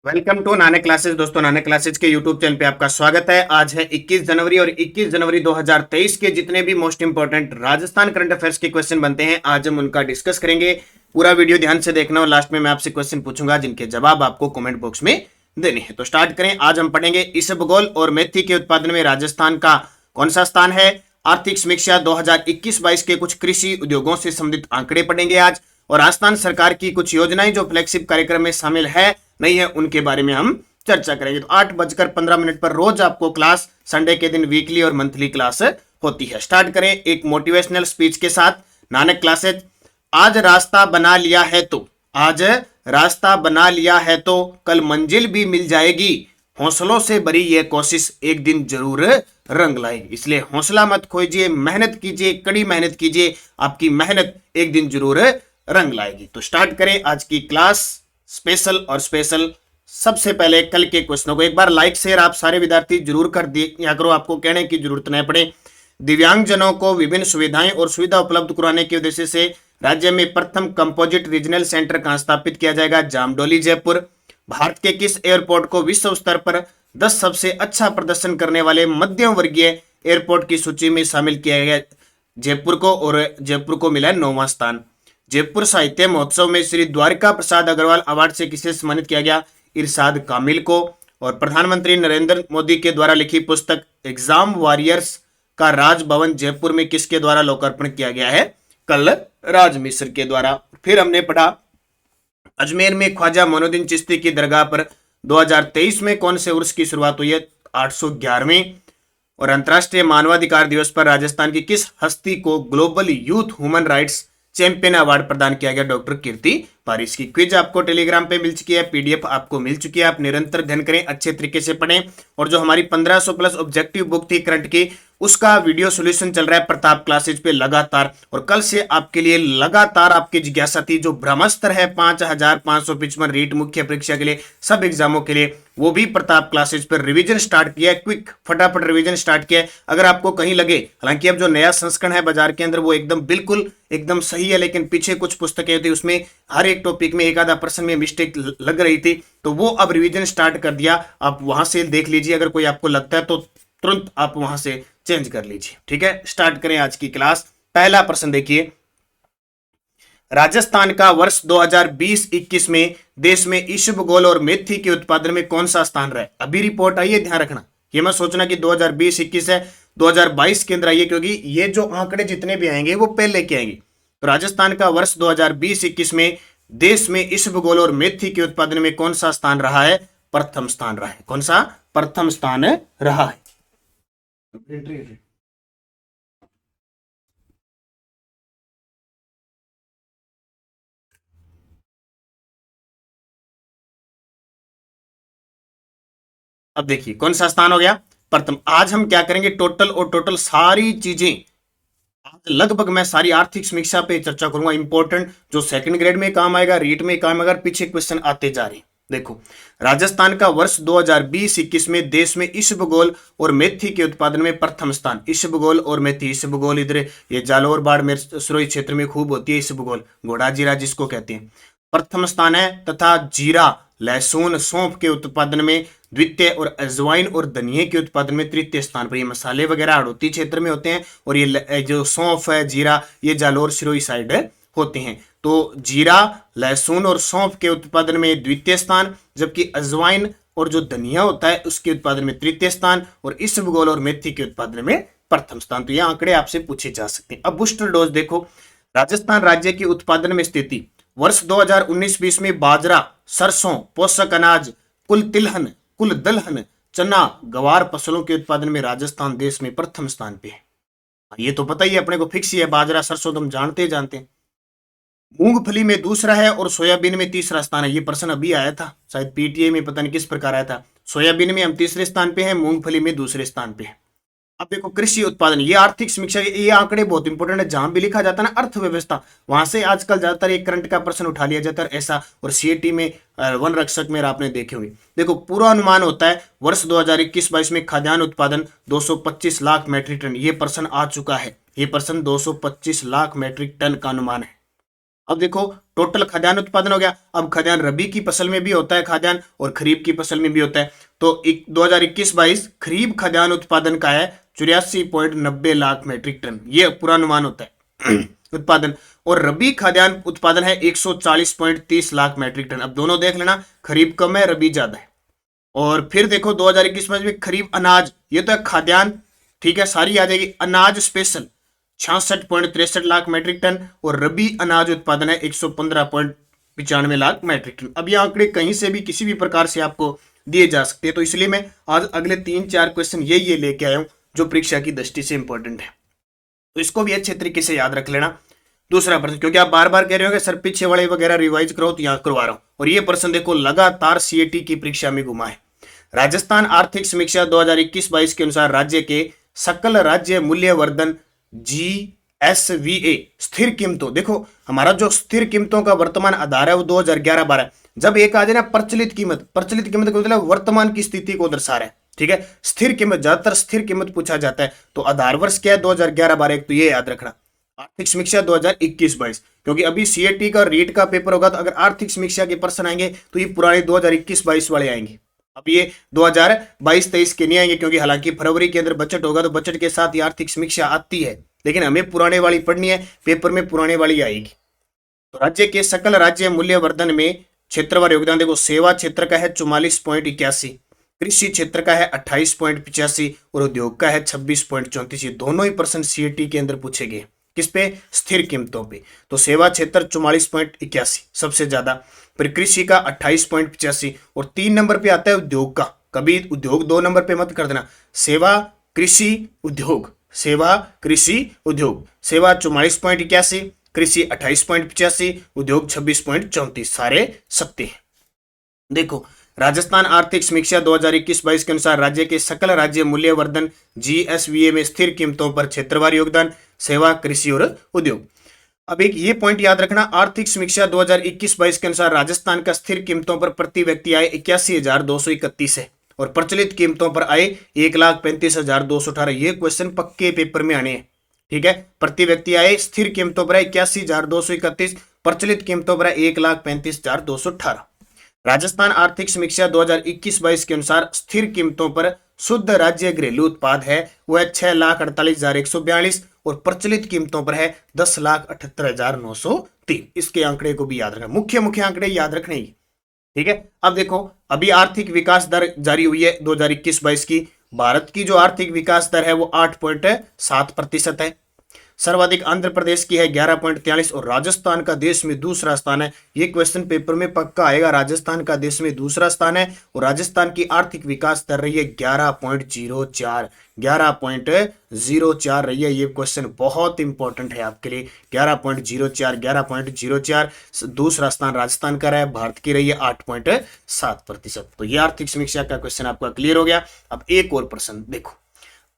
Welcome to Nanak classes. दोस्तों, Nanak classes के YouTube channel पे आपका स्वागत है। आज है 21 जनवरी और 21 जनवरी 2023 के जितने भी most important Rajasthan current affairs के क्वेश्चन बनते हैं, आज हम उनका डिस्कस करेंगे। पूरा वीडियो ध्यान से देखना और लास्ट में मैं आपसे क्वेश्चन पूछूंगा जिनके जवाब आपको कमेंट बॉक्स में देने हैं। तो स्टार्ट करें। आज हम पढ़ेंगे इसबगोल और मेथी के उत्पादन में राजस्थान का कौन सा स्थान है। आर्थिक समीक्षा 2021-22 के कुछ कृषि उद्योगों से संबंधित आंकड़े पढ़ेंगे आज, और राजस्थान सरकार की कुछ योजनाएं जो फ्लैगशिप कार्यक्रम में शामिल है नहीं है उनके बारे में हम चर्चा करेंगे। तो 8:15 पर रोज आपको क्लास, संडे के दिन वीकली और मंथली क्लास होती है। स्टार्ट करें एक मोटिवेशनल स्पीच के साथ। नानक क्लासेज। आज रास्ता बना लिया है तो, आज रास्ता बना लिया है तो कल मंजिल भी मिल जाएगी। हौसलों से भरी यह कोशिश एक दिन जरूर रंग लाएगी। इसलिए हौसला मत खोइए, मेहनत कीजिए, कड़ी मेहनत कीजिए, आपकी मेहनत एक दिन जरूर रंग लाएगी। तो स्टार्ट करें आज की क्लास। स्पेशल और स्पेशल। सबसे पहले कल के क्वेश्चनों को एक बार लाइक शेयर आप सारे विद्यार्थी जरूर कर दिया करो, आपको कहने की जरूरत नहीं पड़े। दिव्यांगजनों को विभिन्न सुविधाएं और सुविधा उपलब्ध कराने के उद्देश्य से राज्य में प्रथम कंपोजिट रीजनल सेंटर कहां स्थापित किया जाएगा? जामडोली, जयपुर। भारत के किस एयरपोर्ट को विश्व स्तर पर 10 सबसे अच्छा प्रदर्शन करने वाले मध्यम वर्गीय एयरपोर्ट की सूची में शामिल किया गया? जयपुर को, और जयपुर को मिला 9वां स्थान। जयपुर साहित्य महोत्सव में श्री द्वारिका प्रसाद अग्रवाल अवार्ड से किसे सम्मानित किया गया? इरशाद कामिल को। और प्रधानमंत्री नरेंद्र मोदी के द्वारा लिखी पुस्तक एग्जाम वॉरियर्स का राजभवन जयपुर में किसके द्वारा लोकार्पण किया गया है? कलराज मिश्र के द्वारा। फिर हमने पढ़ा अजमेर में ख्वाजा मोइनुद्दीन चिश्ती की दरगाह पर 2023 में कौन से उर्स की शुरुआत हुई है? 811वें। और अंतर्राष्ट्रीय मानवाधिकार दिवस पर राजस्थान की किस हस्ती को global youth human rights champion award प्रदान किया गया? डॉक्टर कीर्ति पारिस की। क्विज आपको टेलीग्राम पे मिल चुकी है, पीडीएफ आपको मिल चुकी है। आप निरंतर अध्ययन करें, अच्छे तरीके से पढ़ें। और जो हमारी 1500 प्लस ऑब्जेक्टिव बुक थी करंट की, उसका वीडियो सॉल्यूशन चल रहा है प्रताप क्लासेज पे लगातार। और कल से आपके लिए लगातार आपकी जिज्ञासा थी जो ब्रह्मास्त्र है 5555 रीट मुख्य परीक्षा के लिए, सब एग्जामों के लिए, वो भी प्रताप क्लासेज पर रिवीजन स्टार्ट किया है। क्विक फटाफट रिवीजन स्टार्ट किया है। अगर आपको कहीं लगे, हालांकि अब जो नया संस्करण है बाजार के अंदर वो एकदम बिल्कुल एकदम सही है, लेकिन पीछे कुछ पुस्तकें थी उसमें हर एक टॉपिक में एक आधा पर्सन में मिस्टेक लग रही थी, तो वो अब रिवीजन स्टार्ट कर दिया। आप वहां से देख लीजिए, अगर कोई आपको लगता है तो तुरंत आप वहां से चेंज कर लीजिए। ठीक है, स्टार्ट करें आज की क्लास। पहला प्रश्न देखिए, राजस्थान का वर्ष 2020-21 में देश में इसबगोल और मेथी के उत्पादन में कौन सा स्थान रहा है? अभी रिपोर्ट आई है, ध्यान रखना। ये मत सोचना कि 2020-21 है, 2022 के अंदर आइए, क्योंकि ये जो आंकड़े जितने भी आएंगे वो पहले के आएंगे। तो राजस्थान का वर्ष 2020-21 में देश में इसबगोल और मेथी के उत्पादन में कौन सा स्थान रहा है? प्रथम स्थान रहा है। कौन सा? प्रथम स्थान रहा है। अब देखिए कौन सा स्थान हो गया? प्रथम। आज हम क्या करेंगे? टोटल और टोटल सारी चीजें, आज लगभग मैं सारी आर्थिक समीक्षा पे चर्चा करूंगा। इंपॉर्टेंट जो सेकंड ग्रेड में काम आएगा, रीट में काम आएगा, पीछे क्वेश्चन आते जा रहे हैं। देखो, राजस्थान का वर्ष 2020-21 में देश में इसबगोल और मेथी के उत्पादन में प्रथम स्थान। इसबगोल और मेथी, इसबगोल इधर ये जालोर बाड़मेर सरोई क्षेत्र में खूब होती है इसबगोल, घोड़ा जीरा जिसको कहते हैं, प्रथम स्थान है। तथा जीरा, लहसुन, सौंफ के उत्पादन में द्वितीय, और अजवाइन और धनिये के उत्पादन में तृतीय स्थान पर। ये मसाले वगैरह हड़ौती क्षेत्र में होते हैं, और ये जो सौंफ है, जीरा, ये जालोर सिरोही साइड होते हैं। तो जीरा, लहसुन और सौंफ के उत्पादन में द्वितीय स्थान, जबकि अजवाइन और जो धनिया होता है उसके उत्पादन में तृतीय स्थान, और इसबगोल और मेथी के उत्पादन में प्रथम स्थान। तो ये आंकड़े आपसे पूछे जा सकते हैं। अब बूस्टर डोज देखो, राजस्थान राज्य की उत्पादन में स्थिति वर्ष 2019-20 में बाजरा, सरसों, पोषक अनाज, कुल तिलहन, कुल दलहन, चना, गवार फसलों के उत्पादन में राजस्थान देश में प्रथम स्थान पे है। ये तो पता ही है अपने को, फिक्स ही है, बाजरा सरसों तुम जानते हैं। मूंगफली में दूसरा है और सोयाबीन में तीसरा स्थान है। ये प्रश्न अभी आया था शायद पीटीए में, पता नहीं किस प्रकार आया था। सोयाबीन में हम तीसरे स्थान पे हैं, मूंगफली में दूसरे स्थान पे है। अब देखो कृषि उत्पादन, ये आर्थिक समीक्षा, ये आंकड़े बहुत इंपॉर्टेंट है। जहां भी लिखा जाता है ना अर्थव्यवस्था, वहां से आजकल ज्यादातर एक करंट का प्रश्न उठा लिया जाता है ऐसा। और सीएटी में वन रक्षक में आपने देखे होंगे। देखो पूरा अनुमान होता है वर्ष 2021-22 में खाद्यान्न उत्पादन 225 लाख मैट्रिक टन। ये प्रश्न आ चुका है, ये प्रश्न 225 लाख मैट्रिक टन का अनुमान है। अब देखो टोटल खाद्यान्न उत्पादन हो गया। अब खाद्यान्न रबी की फसल में भी होता है खाद्यान्न और खरीफ की फसल में भी होता है। तो 2021-22 खरीफ खाद्यान्न उत्पादन का है 84.90 लाख मैट्रिक टन, ये पूर्वानुमान होता है उत्पादन। और रबी खाद्यान्न उत्पादन है 140.30 लाख मैट्रिक टन। अब दोनों देख लेना, खरीफ कम है, रबी ज्यादा है। और फिर देखो 2021 में खरीफ अनाज, ये तो है खाद्यान्न, ठीक है, सारी आ जाएगी। अनाज स्पेशल 66.63 लाख मैट्रिक टन और रबी अनाज उत्पादन है 115.95 लाख मैट्रिक टन। अब ये आंकड़े कहीं से भी किसी भी प्रकार से आपको दिए जा सकते हैं, तो इसलिए मैं आज अगले 3-4 क्वेश्चन ये लेके आया हूं जो परीक्षा की दृष्टि से इंपॉर्टेंट है, तो इसको भी अच्छे तरीके से याद रख लेना। दूसरा प्रश्न, क्योंकि आप बार बार कह रहे हो कि सर पीछे वाले वगैरह रिवाइज करो, तो यहां करवा रहा हूं। और ये प्रश्न देखो लगातार सीएटी की परीक्षा में घुमा है। राजस्थान आर्थिक समीक्षा 2021-22 के अनुसार राज्य के सकल राज्य मूल्यवर्धन GSVA स्थिर कीमतों, देखो हमारा जो स्थिर कीमतों का वर्तमान आधार है वो 2011-12। जब एक आ जाए ना प्रचलित कीमत का मतलब वर्तमान की स्थिति को दर्शा रहा है, ठीक है। स्थिर कीमत, ज्यादातर स्थिर कीमत पूछा जाता है, तो आधार वर्ष क्या है 2011-12, तो ये याद रखना। आर्थिक समीक्षा 2021-22, क्योंकि अभी सीएटी का रीट का पेपर होगा, तो अगर आर्थिक समीक्षा के प्रश्न आएंगे तो ये पुराने 2021-22 वाले आएंगे। अब ये 2022-23 के नहीं आएंगे, क्योंकि हालांकि फरवरी के अंदर बजट होगा तो बजट के साथ ही आर्थिक समीक्षा आती है, लेकिन हमें पुराने वाली पढ़नी है, पेपर में पुराने वाली आएगी। तो राज्य के सकल राज्य मूल्यवर्धन में क्षेत्रवार योगदान देखो, सेवा क्षेत्र का है 44.81, कृषि क्षेत्र का है 28.85 और उद्योग का है 26.34। दोनों ही प्रश्न सीएटी के अंदर पूछे गए, किस पे? स्थिर कीमतों पे। तो सेवा क्षेत्र 44.81 सबसे ज्यादा, फिर कृषि का 28.85 और 3 नंबर पे आता है उद्योग का। कभी उद्योग 2 नंबर पे मत कर देना, सेवा कृषि उद्योग, सेवा कृषि उद्योग। सेवा 44.81, कृषि 28.85, उद्योग 26.34, सारे सकते हैं। देखो राजस्थान आर्थिक समीक्षा 2021-22 के अनुसार राज्य के सकल राज्य मूल्यवर्धन GSVA में स्थिर कीमतों पर क्षेत्रवार योगदान, सेवा, कृषि और उद्योग। अब एक ये पॉइंट याद रखना, आर्थिक समीक्षा 2021-22 के अनुसार राजस्थान का स्थिर कीमतों पर प्रति व्यक्ति आय 81,231 है और प्रचलित कीमतों पर आय 1,35,218। ये क्वेश्चन पक्के पेपर में आने हैं, ठीक है। प्रति व्यक्ति आय स्थिर कीमतों पर 81,231, प्रचलित कीमतों पर 1,35,218। राजस्थान आर्थिक समीक्षा 2021-22 के अनुसार स्थिर कीमतों पर शुद्ध राज्य घरेलू उत्पाद है वह 6,48,142 और प्रचलित कीमतों पर है 10,78,903। इसके आंकड़े को भी याद रखना, मुख्य आंकड़े याद रखने ही, ठीक है। अब देखो अभी आर्थिक विकास दर जारी हुई है 2021-22 की। भारत की जो आर्थिक विकास दर है वो 8.7% है। सर्वाधिक आंध्र प्रदेश की है 11.43 और राजस्थान का देश में दूसरा स्थान है। ये क्वेश्चन पेपर में पक्का आएगा, राजस्थान का देश में दूसरा स्थान है और राजस्थान की आर्थिक विकास दर रही है 11.04 रही है। ये क्वेश्चन बहुत इंपॉर्टेंट है आपके लिए, 11.04। दूसरा स्थान राजस्थान का रहा है, भारत की रही है 8.7%। तो ये आर्थिक समीक्षा का क्वेश्चन आपका क्लियर हो गया। अब एक और प्रश्न देखो,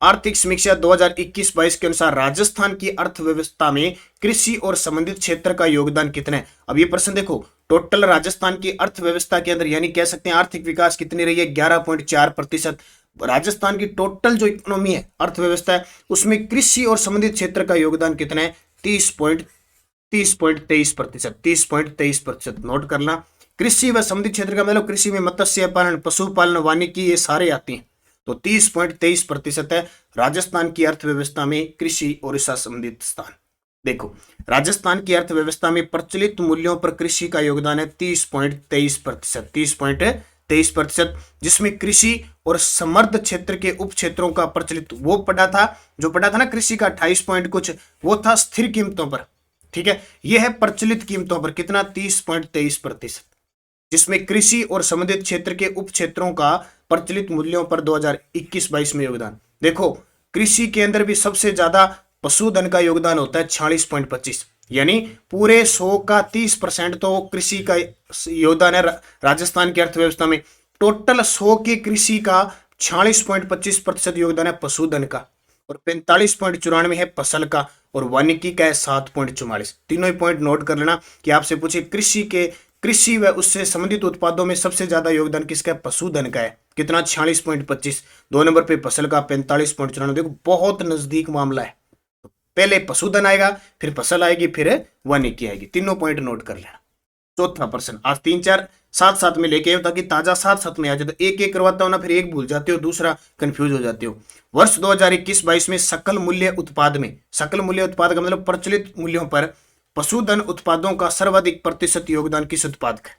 आर्थिक समीक्षा 2021-22 के अनुसार राजस्थान की अर्थव्यवस्था में कृषि और संबंधित क्षेत्र का योगदान कितना है। अब ये प्रश्न देखो, टोटल राजस्थान की अर्थव्यवस्था के अंदर यानी कह सकते हैं आर्थिक विकास कितनी रही है 11.4%। राजस्थान की टोटल जो इकोनॉमी है, अर्थव्यवस्था है, उसमें कृषि और संबंधित क्षेत्र का योगदान कितना है 30.23%। नोट करना, कृषि व संबंधित क्षेत्र का मतलब कृषि में मत्स्य पालन, पशुपालन, वानिकी, ये सारे आते हैं। तो 30.23% है राजस्थान की अर्थव्यवस्था में कृषि और इससे संबंधित स्थान। देखो राजस्थान की अर्थव्यवस्था में प्रचलित मूल्यों पर कृषि का योगदान है 30.23%, जिसमें कृषि और समृद्ध क्षेत्र के उप क्षेत्रों का प्रचलित वो पढ़ा था ना कृषि का 28 पॉइंट कुछ, वो था स्थिर कीमतों पर, ठीक है। यह है प्रचलित कीमतों पर कितना 30.23%, जिसमें कृषि और संबंधित क्षेत्र के उप क्षेत्रों का प्रचलित मूल्यों पर 2021-22 में योगदान। देखो कृषि के अंदर भी सबसे ज्यादा पशुधन का योगदान होता है 46.25, यानी पूरे 100 का 30% तो कृषि का योगदान है राजस्थान की अर्थव्यवस्था में। टोटल 100 के कृषि का 46.25% योगदान है पशुधन का और 45.94 है फसल का और वानिकी का है 7.44। तीनों ही पॉइंट नोट कर लेना कि आपसे पूछे कृषि व उससे संबंधित उत्पादों में सबसे ज्यादा योगदान किसका है, पशुधन का है, कितना 46.25। 2 नंबर पे फसल का 45.94। देखो बहुत नजदीक मामला है, पहले पशुधन आएगा, फिर फसल आएगी, फिर वानिकी आएगी। तीनों पॉइंट नोट कर लेना। चौथा प्रश्न, आज 3-4 साथ साथ में लेके आओ ताकि ताजा साथ साथ में आ जाए, तो एक एक करवाता हूं ना, फिर एक भूल जाते हो, दूसरा कंफ्यूज हो जाते हो। वर्ष 2021-22 में सकल मूल्य उत्पाद में, सकल मूल्य उत्पाद का मतलब प्रचलित मूल्यों पर पशुधन उत्पादों का सर्वाधिक प्रतिशत योगदान किस उत्पाद का?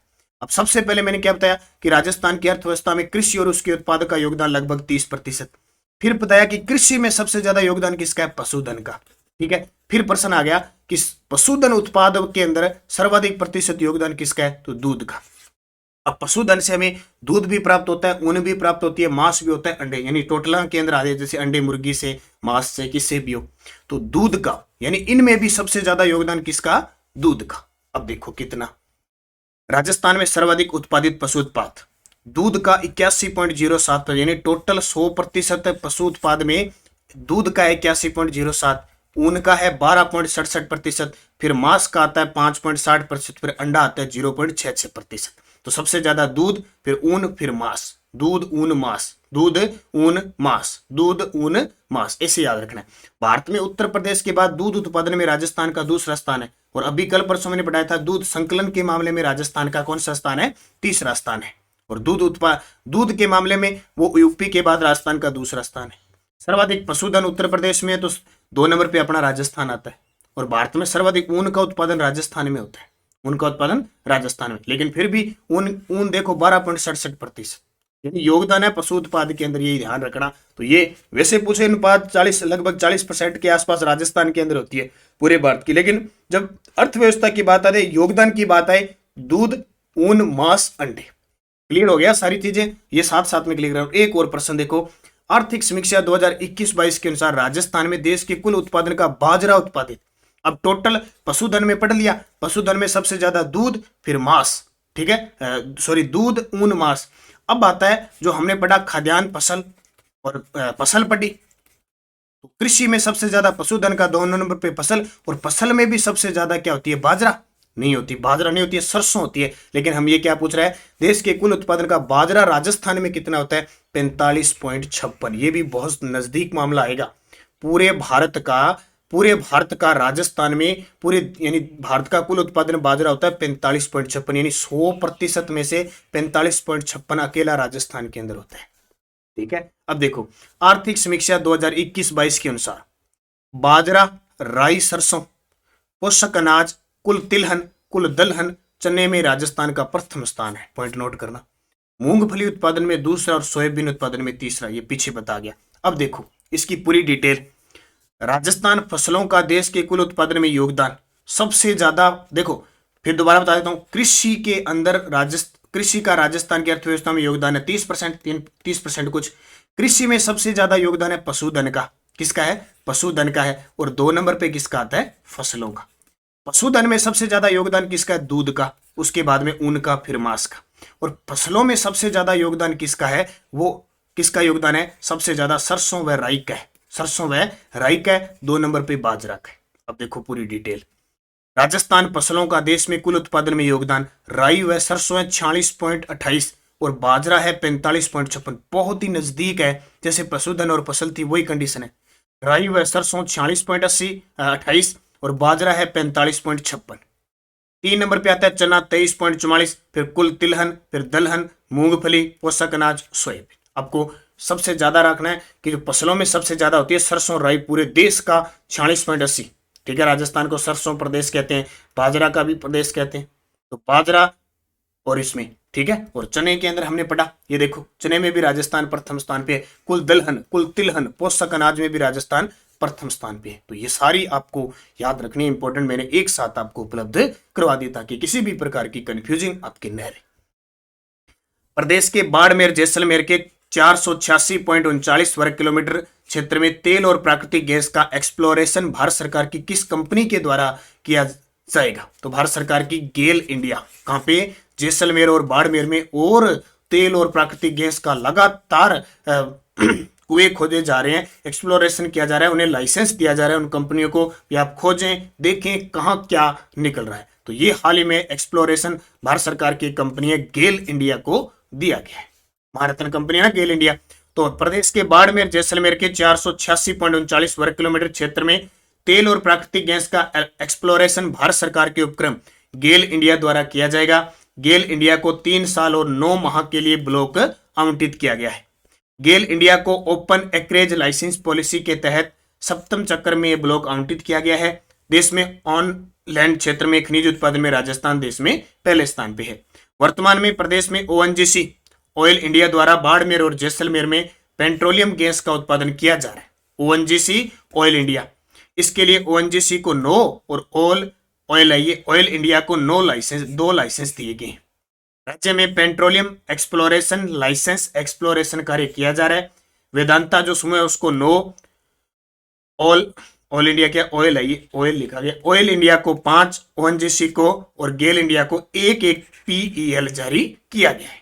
अब सबसे पहले मैंने क्या बताया कि राजस्थान की अर्थव्यवस्था में कृषि और उसके उत्पाद का योगदान लगभग 30%। फिर बताया कि कृषि में सबसे ज्यादा योगदान किसका है? पशुधन का। ठीक है, फिर प्रश्न आ गया कि पशुधन उत्पाद के अंदर सर्वाधिक प्रतिशत योगदान किसका है? तो दूध का। अब पशुधन से हमें दूध भी प्राप्त होता है, ऊन भी प्राप्त होती है, मांस भी होता है, अंडे, यानी टोटल के अंदर आ जाए, जैसे अंडे मुर्गी से, मांस से, किससे भी हो, तो दूध का, यानी इनमें भी सबसे ज्यादा योगदान किसका? दूध का। अब देखो कितना, राजस्थान में सर्वाधिक उत्पादित पशु उत्पाद दूध का 81.07%, यानी टोटल 100% पशु उत्पाद में दूध का 81.07, ऊन का है 12.67%, फिर मांस का आता है 5.60%, फिर अंडा आता है 0.66%। तो सबसे ज्यादा दूध, फिर ऊन, फिर मांस, दूध ऊन मांस, दूध ऊन मांस, दूध ऊन मांस, ऐसे याद रखना है। भारत में उत्तर प्रदेश के बाद दूध उत्पादन में राजस्थान का दूसरा स्थान है, और अभी कल परसों मैंने बताया था दूध संकलन के मामले में राजस्थान का कौन सा स्थान है? तीसरा स्थान है। और दूध के मामले में वो यूपी के बाद राजस्थान का दूसरा स्थान है। सर्वाधिक पशुधन उत्तर प्रदेश में है, तो 2 नंबर पे अपना राजस्थान आता है। और भारत में सर्वाधिक ऊन का उत्पादन राजस्थान में होता है, ऊन का उत्पादन राजस्थान में, लेकिन फिर भी ऊन देखो 12.67%, यानी योगदान है पशु उत्पाद के अंदर, यही ध्यान रखना। तो ये वैसे पूछे अनुपात 40, लगभग 40% के आसपास राजस्थान के अंदर होती है पूरे भारत की, लेकिन जब अर्थव्यवस्था की बात आए, योगदान की बात आए, दूध ऊन मांस अंडे। क्लियर हो गया सारी चीजें, ये साथ साथ में क्लियर। एक और प्रश्न देखो, आर्थिक समीक्षा 2021-22 के अनुसार राजस्थान में देश के कुल उत्पादन का बाजरा उत्पादित, अब टोटल पशुधन में पढ़ लिया, पशुधन में सबसे ज्यादा दूध, फिर मांस, ठीक है, सॉरी दूध ऊन मांस। अब आता है जो हमने पढ़ा खाद्यान्न फसल और फसल पढ़ी, तो कृषि में सबसे ज्यादा पशुधन का 2 नंबर पे फसल, और फसल में भी सबसे ज्यादा क्या होती है? बाजरा नहीं होती, बाजरा नहीं होती है, सरसों होती है। लेकिन हम ये क्या पूछ रहे हैं, देश के कुल उत्पादन का बाजरा राजस्थान में कितना होता है? 45.56। ये भी बहुत नजदीक मामला आएगा। पूरे भारत का राजस्थान में, पूरे यानी भारत का कुल उत्पादन बाजरा होता है 45.56, यानी 100% में से 45.56 अकेला राजस्थान के अंदर होता है। ठीक है, अब देखो आर्थिक समीक्षा 2021-22 के अनुसार बाजरा, राई, सरसों, पोषक अनाज, कुल तिलहन, कुल दलहन, चने में राजस्थान का प्रथम स्थान है, पॉइंट नोट करना। मूंगफली उत्पादन में दूसरा और सोयाबीन उत्पादन में तीसरा, ये पीछे बता गया। अब देखो इसकी पूरी डिटेल, राजस्थान फसलों का देश के कुल उत्पादन में योगदान सबसे ज्यादा, देखो फिर दोबारा बता देता हूं, कृषि के अंदर कृषि का राजस्थान की अर्थव्यवस्था में योगदान है 30% कुछ। कृषि में सबसे ज्यादा योगदान है पशुधन का, किसका है? पशुधन का है। और 2 नंबर पे किसका आता है? फसलों का। पशुधन में सबसे ज्यादा योगदान किसका है? दूध का, उसके बाद में ऊन का, फिर मांस का। और फसलों में सबसे ज्यादा योगदान किसका है? वो किसका योगदान है? सबसे ज्यादा सरसों व राई का है, सरसों व राई का है। 2 नंबर पे बाजरा का है। अब देखो पूरी डिटेल, राजस्थान फसलों का देश में कुल उत्पादन में योगदान, राई व सरसों है 46.28 और बाजरा है 45.56, बहुत ही नजदीक है। जैसे पशुधन और फसल थी वही कंडीशन है, राई व सरसों 46.28 और बाजरा है 45.56। 3 नंबर पे आता है चना 23.44, फिर कुल तिलहन, फिर दलहन, मूंगफली, पोषक अनाज, सोयाबीन। आपको सबसे ज्यादा रखना है कि जो फसलों में सबसे ज्यादा होती है सरसों राई, पूरे देश का 46.80। ठीक है, राजस्थान को सरसों प्रदेश कहते हैं, बाजरा का भी प्रदेश कहते हैं। तो बाजरा और इसमें, ठीक है, और चने के अंदर हमने पढ़ा, ये देखो चने में भी राजस्थान प्रथम स्थान पे है। कुल दलहन, कुल तिलहन, पोषक अनाज में भी राजस्थान प्रथम स्थान पे है। तो ये सारी आपको याद रखनी इंपॉर्टेंट, मैंने एक साथ आपको उपलब्ध करवा दी ताकि किसी भी प्रकार की कंफ्यूजिंग आपके न रहे। प्रदेश के बाड़मेर जैसलमेर के 486.39 वर्ग किलोमीटर क्षेत्र में तेल और प्राकृतिक गैस का एक्सप्लोरेशन भारत सरकार की किस कंपनी के द्वारा किया जाएगा? तो भारत सरकार की गेल इंडिया। कहां पे? जैसलमेर और बाड़मेर में। और तेल और प्राकृतिक गैस का लगातार कुएं खोदे जा रहे हैं, एक्सप्लोरेशन किया जा रहा है, उन्हें लाइसेंस दिया जा रहा है उन कंपनियों को कि आप खोजें, देखें कहां क्या निकल रहा है। तो ये हाल ही में एक्सप्लोरेशन भारत सरकार की कंपनी है गेल इंडिया को दिया गया है, महारत्न कंपनी है ना गेल इंडिया। तो प्रदेश के बाड़मेर जैसलमेर के 486.39 वर्ग किलोमीटर क्षेत्र में तेल और प्राकृतिक गैस का एक्सप्लोरेशन भारत सरकार के उपक्रम गेल इंडिया द्वारा किया जाएगा। गेल इंडिया को 3 साल और 9 माह के लिए ब्लॉक आवंटित किया गया है। गेल इंडिया को ओपन एक्रेज लाइसेंस पॉलिसी के तहत सप्तम चक्र में यह ब्लॉक आवंटित किया गया है। देश में ऑन लैंड क्षेत्र में खनिज उत्पादन में राजस्थान देश में पहले स्थान पे है। वर्तमान में प्रदेश में ओएनजीसी ऑयल इंडिया द्वारा बाड़मेर और जैसलमेर में पेट्रोलियम गैस का उत्पादन किया जा रहा है। ओएनजीसी ऑयल इंडिया, इसके लिए ओएनजीसी को 9 और ऑयल इंडिया को 2 लाइसेंस दिए गए। राज्य में पेट्रोलियम एक्सप्लोरेशन लाइसेंस एक्सप्लोरेशन कार्य किया जा रहा है। वेदांता जो समूह है उसको 9, ऑयल इंडिया क्या ऑयल है, ये ऑयल लिखा गया, ऑयल इंडिया को 5, ओएनजीसी को और गेल इंडिया को 1 पीईएल जारी किया गया है।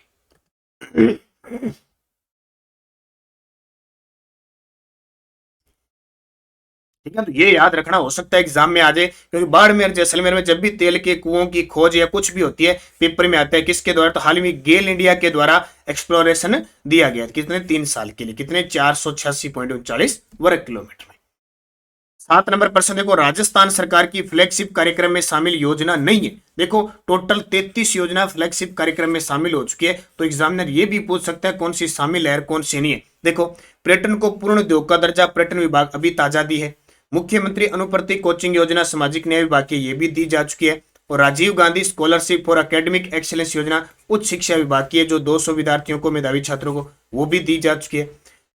ठीक है, तो ये याद रखना, हो सकता है एग्जाम में आ जाए, क्योंकि बाड़मेर जैसलमेर में जब भी तेल के कुओं की खोज या कुछ भी होती है पेपर में आता है किसके द्वारा, तो हाल ही में गेल इंडिया के द्वारा एक्सप्लोरेशन दिया गया। कितने 3 साल के लिए, कितने 486.39 वर्ग किलोमीटर में। 7 नंबर प्रश्न देखो, राजस्थान सरकार की फ्लैगशिप कार्यक्रम में शामिल योजना नहीं है। देखो टोटल 33 योजना फ्लैगशिप कार्यक्रम में शामिल हो चुकी है, तो एग्जामिनर ये भी पूछ सकता है कौन सी शामिल है और कौन सी नहीं है। देखो पर्यटन को पूर्ण उद्योग का दर्जा पर्यटन विभाग अभी ताजा दी है। मुख्यमंत्री अनुप्रति कोचिंग योजना सामाजिक न्याय विभाग की ये भी दी जा चुकी है। और Rajiv Gandhi scholarship for academic excellence योजना उच्च शिक्षा विभाग की है, जो 200 विद्यार्थियों को, मेधावी छात्रों को, वो भी दी जा चुकी है।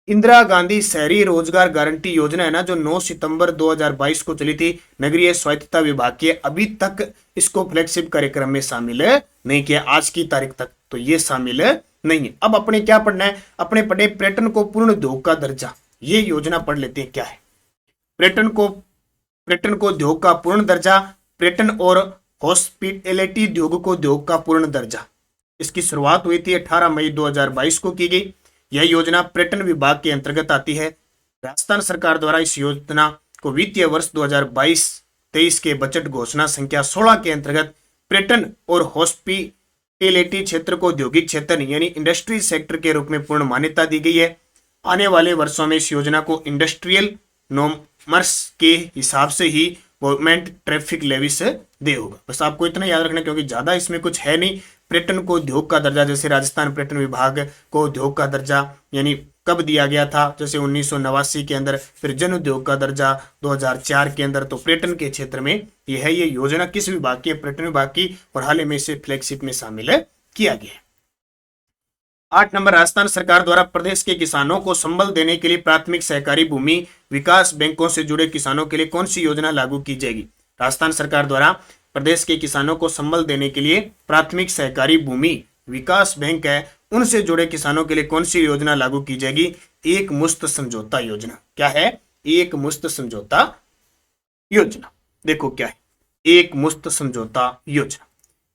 इंदिरा गांधी शहरी रोजगार गारंटी योजना है ना, जो 9 सितंबर 2022 को चली थी, नगरीय स्वायत्तता विभाग की, अभी तक इसको फ्लैगशिप कार्यक्रम में शामिल नहीं किया आज की तारीख तक, तो ये शामिल नहीं है। अब अपने क्या पढ़ना है, अपने पढ़े पर्यटन को पूर्ण उद्योग का दर्जा, ये योजना पढ़ लेते हैं क्या है। पर्यटन को उद्योग का पूर्ण दर्जा, पर्यटन और हॉस्पिटैलिटी उद्योग को उद्योग का पूर्ण दर्जा, इसकी शुरुआत हुई थी 18 मई 2022 को की गई। यह योजना पर्यटन विभाग के अंतर्गत आती है। राजस्थान सरकार द्वारा इस योजना को वित्तीय वर्ष 2022-23 के बजट घोषणा संख्या 16 के अंतर्गत पर्यटन और हॉस्पिटैलिटी क्षेत्र को औद्योगिक क्षेत्र यानी इंडस्ट्री सेक्टर के रूप में पूर्ण मान्यता दी गई है। आने वाले वर्षों में इस योजना को इंडस्ट्रियल नॉर्म्स के हिसाब से ही गवर्नमेंट ट्रैफिक लेविस दे होगा। बस आपको इतना याद रखना, क्योंकि ज्यादा इसमें कुछ है नहीं। पर्यटन को उद्योग का दर्जा, जैसे राजस्थान पर्यटन विभाग को उद्योग का दर्जा यानी कब दिया गया था, जैसे 1989 के अंदर, फिर जन उद्योग का दर्जा 2004 के अंदर। तो पर्यटन के क्षेत्र में यह है, ये योजना किस विभाग की है, पर्यटन विभाग की, और हाल ही में इसे फ्लैगशिप में शामिल किया गया। 8 नंबर, राजस्थान सरकार द्वारा प्रदेश के किसानों को संबल देने के लिए प्राथमिक सहकारी भूमि विकास बैंकों से जुड़े किसानों के लिए कौन सी योजना लागू की जाएगी। राजस्थान सरकार द्वारा प्रदेश के किसानों को संबल देने के लिए प्राथमिक सहकारी भूमि विकास बैंक है, उनसे जुड़े किसानों के लिए कौन सी योजना लागू की जाएगी। एक मुश्त समझौता योजना। क्या है? एक मुश्त समझौता योजना। देखो क्या है, एक मुश्त समझौता योजना।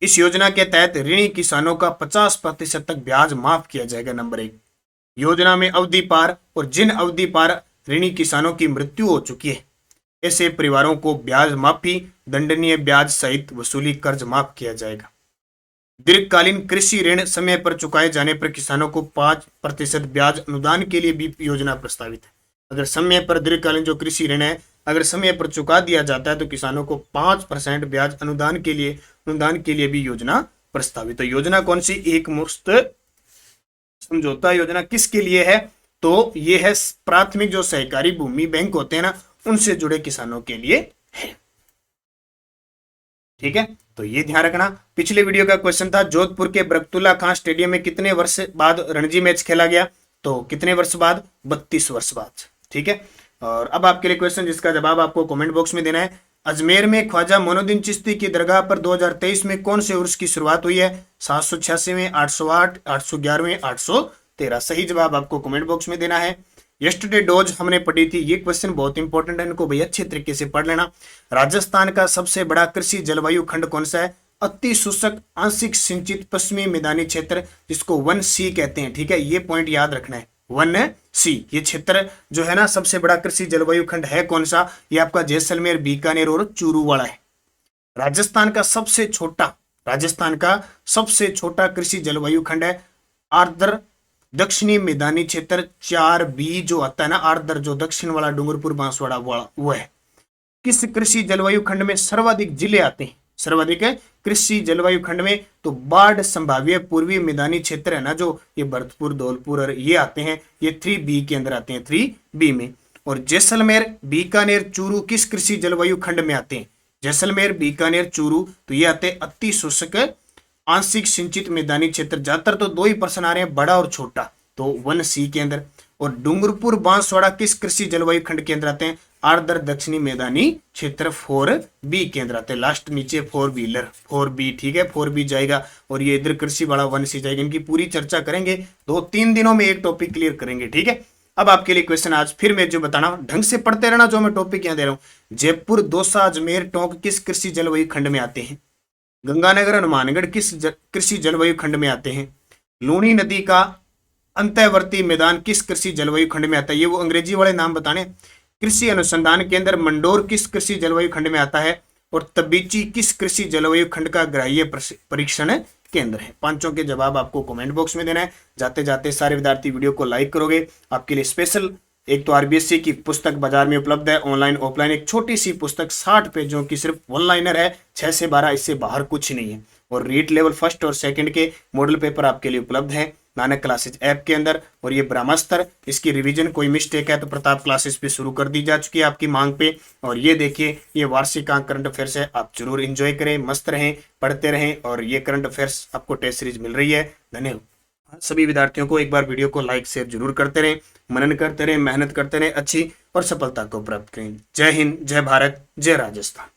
इस योजना के तहत ऋणी किसानों का 50% तक ब्याज माफ किया जाएगा। नंबर 1, योजना में अवधि पार और जिन अवधि पार ऋणी किसानों की मृत्यु हो चुकी है, ऐसे परिवारों को ब्याज माफी, दंडनीय ब्याज सहित वसूली कर्ज माफ किया जाएगा। दीर्घकालीन कृषि ऋण समय पर चुकाए जाने पर किसानों को 5% ब्याज अनुदान के लिए भी योजना प्रस्तावित है। अगर समय पर दीर्घकालीन जो कृषि ऋण है अगर समय पर चुका दिया जाता है तो किसानों को 5% ब्याज अनुदान के लिए भी योजना प्रस्तावित है। योजना कौन सी? एक मुश्त समझौता योजना किसके लिए है? तो ये है प्राथमिक जो सहकारी भूमि बैंक होते हैं ना, उनसे जुड़े किसानों के लिए है। ठीक है, तो ये ध्यान रखना। पिछले वीडियो का क्वेश्चन था जोधपुर के बरकतुल्ला खान स्टेडियम में कितने वर्ष बाद रणजी मैच खेला गया? तो कितने वर्ष बाद? 32 वर्ष बाद। ठीक है, और अब आपके लिए क्वेश्चन जिसका जवाब आपको कमेंट बॉक्स में देना है। अजमेर में ख्वाजा मोइनुद्दीन चिश्ती की दरगाह पर 2023 में कौन से उर्स की शुरुआत हुई है? 786 में, 808, 811 में, 813। सही जवाब आपको कमेंट बॉक्स में देना है। यस्टरडे डोज हमने पढ़ी थी, ये क्वेश्चन बहुत इंपॉर्टेंट है, इनको भाई अच्छे तरीके से पढ़ लेना। राजस्थान का सबसे बड़ा कृषि जलवायु खंड कौन सा है? अति शुष्क आंशिक सिंचित पश्चिमी मैदानी क्षेत्र, जिसको 1C कहते हैं। ठीक है, ये पॉइंट याद रखना है, 1C। ये क्षेत्र जो है ना सबसे बड़ा कृषि जलवायु खंड है कौन सा? ये आपका जैसलमेर, बीकानेर और चूरू वाला है। राजस्थान का सबसे छोटा कृषि जलवायु खंड है आर्द्र दक्षिणी मैदानी क्षेत्र 4B जो आता है ना, आर्द्र जो दक्षिण वाला डूंगरपुर बांसवाड़ा वो है। किस कृषि जलवायु खंड में सर्वाधिक जिले आते हैं? सर्वाधिक है कृषि जलवायु खंड में। तो बाढ़ संभाव्य पूर्वी मैदानी क्षेत्र है ना, जो ये भरतपुर, धौलपुर और ये आते हैं, ये 3B के अंदर आते हैं, 3B में। और जैसलमेर, बीकानेर, चूरू किस कृषि जलवायु खंड में आते हैं? जैसलमेर, बीकानेर, चूरू, तो ये आते हैं अति शुष्क आंशिक सिंचित मैदानी क्षेत्र। ज्यादातर तो दो ही प्रश्न आ रहे हैं, बड़ा और छोटा, तो 1C के अंदर। और डूंगरपुर, बांसवाड़ा किस कृषि जलवायु खंड के अंदर आते हैं? आर्द्र दक्षिणी मैदानी क्षेत्र 4B के अंदर आते हैं। लास्ट नीचे 4 व्हीलर 4B, ठीक है, 4B जाएगा। और ये इधर कृषि वाला 1C जाएगा। इनकी पूरी चर्चा करेंगे, 2-3 दिनों में एक टॉपिक क्लियर करेंगे, ठीक है। अब आपके लिए क्वेश्चन आज फिर मैं जो बताना, ढंग से पढ़ते रहना, जो मैं टॉपिक यहाँ दे रहा हूँ। जयपुर, दौसा, अजमेर, टोंक किस कृषि जलवायु खंड में आते हैं? गंगानगर, हनुमानगढ़ किस कृषि जलवायु खंड में आते हैं? लूनी नदी का अंतर्वर्ती मैदान किस कृषि जलवायु खंड में आता है? ये वो अंग्रेजी वाले नाम बताने। कृषि अनुसंधान केंद्र मंडोर किस कृषि जलवायु खंड में आता है? और तबीची किस कृषि जलवायु खंड का ग्राह्य परीक्षण केंद्र है? पांचों के जवाब आपको कमेंट बॉक्स में देना है। जाते जाते सारे विद्यार्थी वीडियो को लाइक करोगे, आपके लिए स्पेशल एक तो आरबीएससी की पुस्तक बाजार में उपलब्ध है, ऑनलाइन ऑफलाइन, एक छोटी सी पुस्तक 60 पेजों की, सिर्फ वन लाइनर है, 6 से 12, इससे बाहर कुछ नहीं है। और रीट लेवल फर्स्ट और सेकंड के मॉडल पेपर आपके लिए उपलब्ध है नानक क्लासेज ऐप के अंदर। और ये ब्रह्मास्त्र, इसकी रिवीजन कोई मिस्टेक है तो प्रताप क्लासेस पे शुरू कर दी जा चुकी है आपकी मांग पे। और ये देखिए, ये वार्षिक अंक करंट अफेयर्स है, आप जरूर एंजॉय करें, मस्त रहें, पढ़ते रहें। और ये करंट अफेयर्स आपको टेस्ट सीरीज मिल रही है। धन्यवाद सभी विद्यार्थियों को। एक बार वीडियो को लाइक शेयर जरूर करते रहें, मनन करते रहें, मेहनत करते रहें, अच्छी और सफलता को प्राप्त करें। जय हिंद, जय भारत, जय राजस्थान।